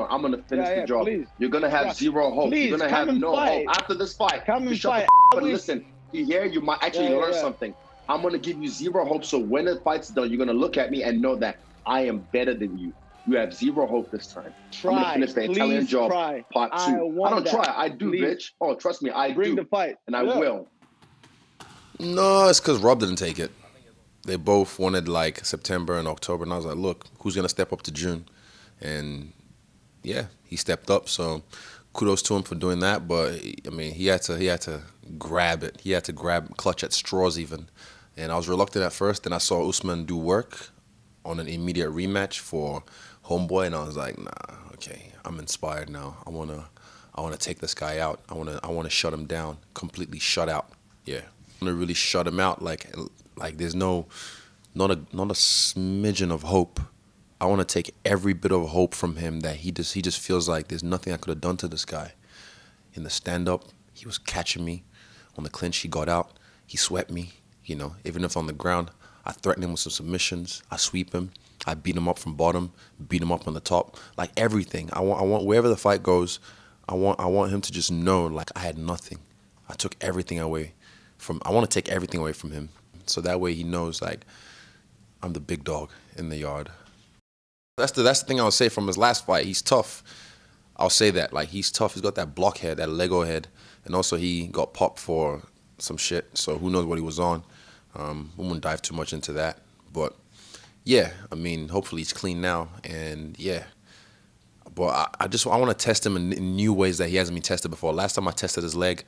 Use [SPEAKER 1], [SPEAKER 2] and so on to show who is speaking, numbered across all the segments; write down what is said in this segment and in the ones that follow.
[SPEAKER 1] on. I'm gonna finish the job.
[SPEAKER 2] Please.
[SPEAKER 1] You're gonna have zero hope.
[SPEAKER 2] Please,
[SPEAKER 1] You're gonna have no hope after this fight.
[SPEAKER 2] Come and fight.
[SPEAKER 1] But listen, you might actually learn something. I'm gonna give you zero hope. So when the fight's done, you're gonna look at me and know that I am better than you. You have zero hope this time. I'm gonna finish the Italian job part 2. I don't try. I do, bitch. Oh, trust me, I do.
[SPEAKER 2] Bring the fight.
[SPEAKER 1] And I will.
[SPEAKER 3] No, it's because Rob didn't take it. They both wanted like September and October, and I was like, look, who's gonna step up to June? And yeah, he stepped up. So kudos to him for doing that. But I mean, he had to grab it. He had to clutch at straws even. And I was reluctant at first. Then I saw Usman do work on an immediate rematch for Homeboy, and I was like, nah, okay, I'm inspired now. I wanna take this guy out. I wanna shut him down, completely shut out. Yeah, I wanna really shut him out. Like there's not a smidgen of hope. I want to take every bit of hope from him that he just feels like there's nothing I could have done to this guy. In the stand-up, he was catching me. On the clinch, he got out. He swept me. Even if on the ground, I threatened him with some submissions. I sweep him. I beat him up from bottom, beat him up on the top. Like everything. I want wherever the fight goes, I want him to just know like I had nothing. I took everything away I want to take everything away from him. So that way he knows like I'm the big dog in the yard. That's the thing I'll say from his last fight. He's tough. I'll say that. Like, he's tough. He's got that blockhead, that Lego head. And also he got popped for some shit. So who knows what he was on. We won't dive too much into that. But, yeah, I mean, hopefully he's clean now. And, yeah. But I want to test him in new ways that he hasn't been tested before. Last time I tested his leg,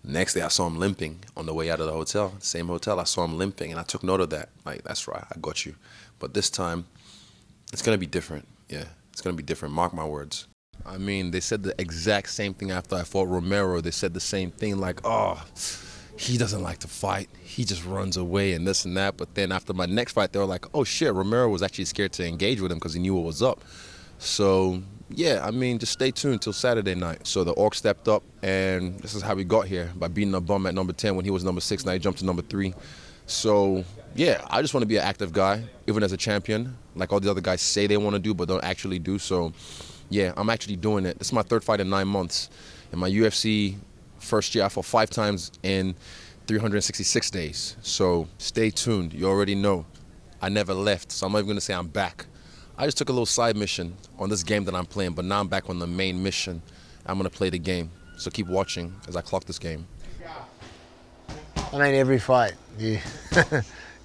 [SPEAKER 3] next day I saw him limping on the way out of the hotel. Same hotel, I saw him limping. And I took note of that. Like, that's right, I got you. But this time, it's going to be different. Yeah, it's going to be different. Mark my words. I mean, they said the exact same thing after I fought Romero. They said the same thing like, oh, he doesn't like to fight. He just runs away and this and that. But then after my next fight, they were like, oh, shit, Romero was actually scared to engage with him because he knew what was up. So, yeah, I mean, just stay tuned till Saturday night. So the Orc stepped up, and this is how we got here, by beating a bum at number 10 when he was number 6. Now he jumped to number 3. So, yeah, I just want to be an active guy, even as a champion, like all the other guys say they want to do but don't actually do. So, yeah, I'm actually doing it. This is my 3rd fight in 9 months. In my UFC first year, I fought 5 times in 366 days. So stay tuned. You already know. I never left, so I'm not even going to say I'm back. I just took a little side mission on this game that I'm playing, but now I'm back on the main mission. I'm going to play the game. So keep watching as I clock this game.
[SPEAKER 4] I mean, every fight,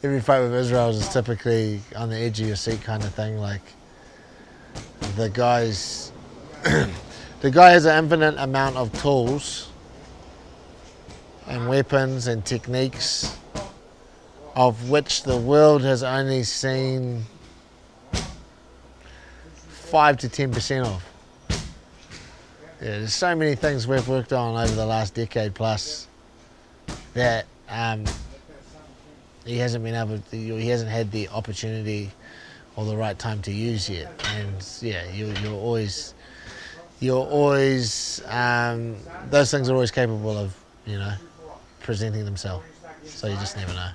[SPEAKER 4] every fight with Israel is typically on the edge of your seat kind of thing. Like, the guy has an infinite amount of tools and weapons and techniques of which the world has only seen 5 to 10% of. Yeah, there's so many things we've worked on over the last decade plus that he hasn't had the opportunity or the right time to use yet. And yeah, you're always those things are always capable of, presenting themselves. So you just never know.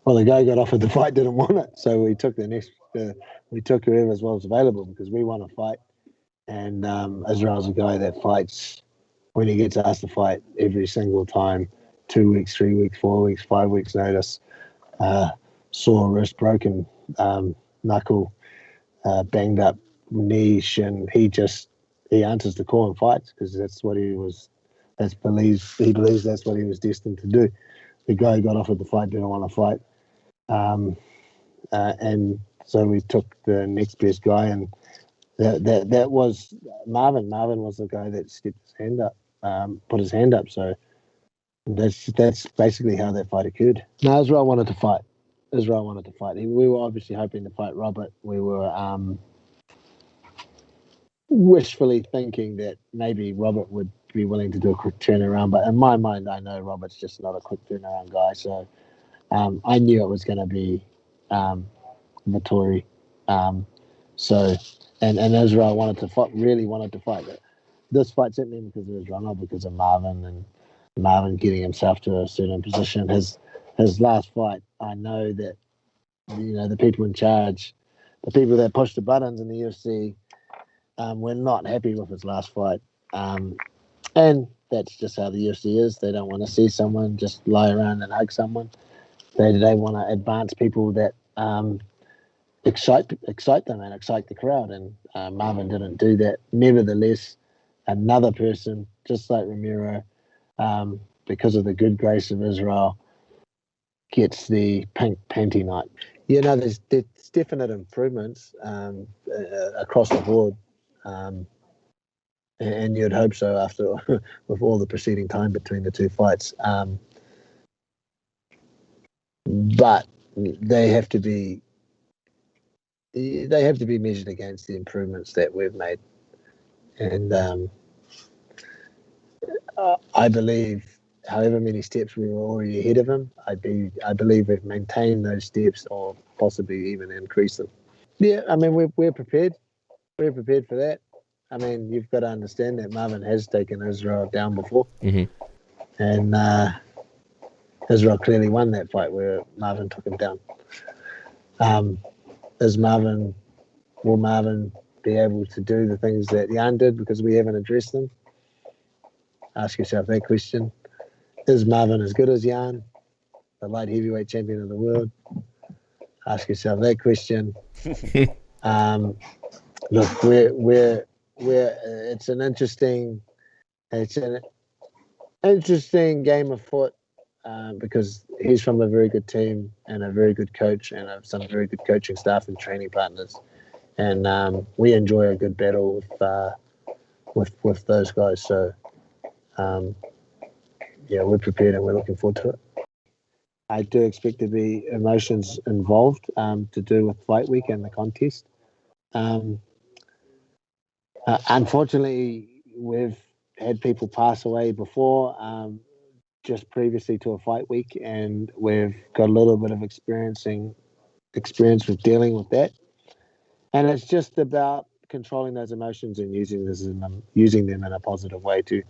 [SPEAKER 5] Well, the guy got offered the fight, didn't want it, so we took we took whoever was available because we want to fight. And Israel's a guy that fights when he gets asked to fight every single time. 2 weeks, 3 weeks, 4 weeks, 5 weeks notice. Sore wrist, broken knuckle, banged up knee, shin. He answers the call and fights because that's what he believes that's what he was destined to do. The guy got offered the fight, didn't want to fight. And so we took the next best guy, and that was Marvin. Marvin was the guy that stepped his hand up, put his hand up. So that's basically how that fight occurred. No, Israel wanted to fight. We were obviously hoping to fight Robert. We were wishfully thinking that maybe Robert would be willing to do a quick turnaround. But in my mind, I know Robert's just not a quick turnaround guy. So I knew it was going to be Vettori. So Israel really wanted to fight. This fight certainly because of Israel, not because of Marvin and Marvin getting himself to a certain position. His last fight, I know that the people in charge, the people that push the buttons in the UFC, We're not happy with his last fight. And that's just how the UFC is. They don't want to see someone just lie around and hug someone. They want to advance people that excite them and excite the crowd. And Marvin didn't do that. Nevertheless, another person, just like Romero, because of the good grace of Israel, gets the pink panty night. There's definite improvements across the board. And you'd hope so after with all the preceding time between the two fights. But they have to be measured against the improvements that we've made. And I believe however many steps we were already ahead of him, I believe we've maintained those steps or possibly even increased them. Yeah, I mean, we're prepared. We're prepared for that. I mean, you've got to understand that Marvin has taken Israel down before.
[SPEAKER 2] Mm-hmm.
[SPEAKER 5] And Israel clearly won that fight where Marvin took him down. Will Marvin be able to do the things that Jan did because we haven't addressed them? Ask yourself that question. Is Marvin as good as Jan, the light heavyweight champion of the world? Ask yourself that question. Look, we're it's an interesting game of foot because he's from a very good team and a very good coach and some very good coaching staff and training partners, and we enjoy a good battle with those guys. So we're prepared and we're looking forward to it. I do expect there to be emotions involved to do with fight week and the contest. Unfortunately, we've had people pass away before, just previously to a fight week, and we've got a little bit of experience with dealing with that. And it's just about controlling those emotions and using them in a positive way to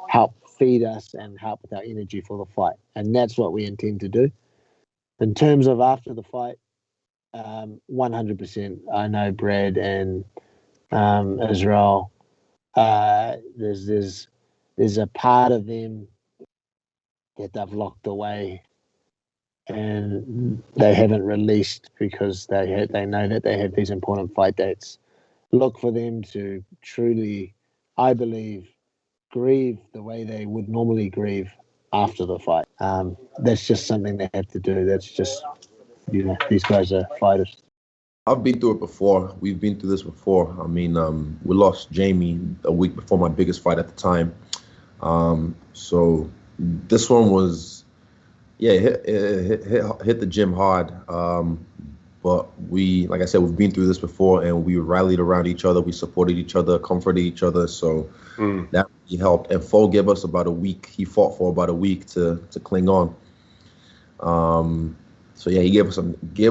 [SPEAKER 5] help feed us and help with our energy for the fight. And that's what we intend to do. In terms of after the fight, 100%. I know Brad and Israel. There's a part of them that they've locked away and they haven't released because they know that they have these important fight dates. Look for them to truly, I believe, grieve the way they would normally grieve after the fight. That's just something they have to do. That's just, these guys are fighters.
[SPEAKER 3] I've been through it before. We've been through this before. I mean, we lost Jamie a week before my biggest fight at the time. So this one was, hit the gym hard. But like I said, we've been through this before, and we rallied around each other. We supported each other, comforted each other. So that really helped. And Foe gave us about a week. He fought for about a week to cling on. So he gave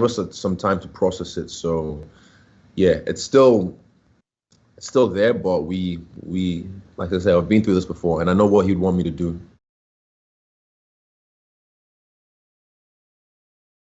[SPEAKER 3] us some time to process it. So it's still there, but we like I said, I've been through this before, and I know what he'd want me to do.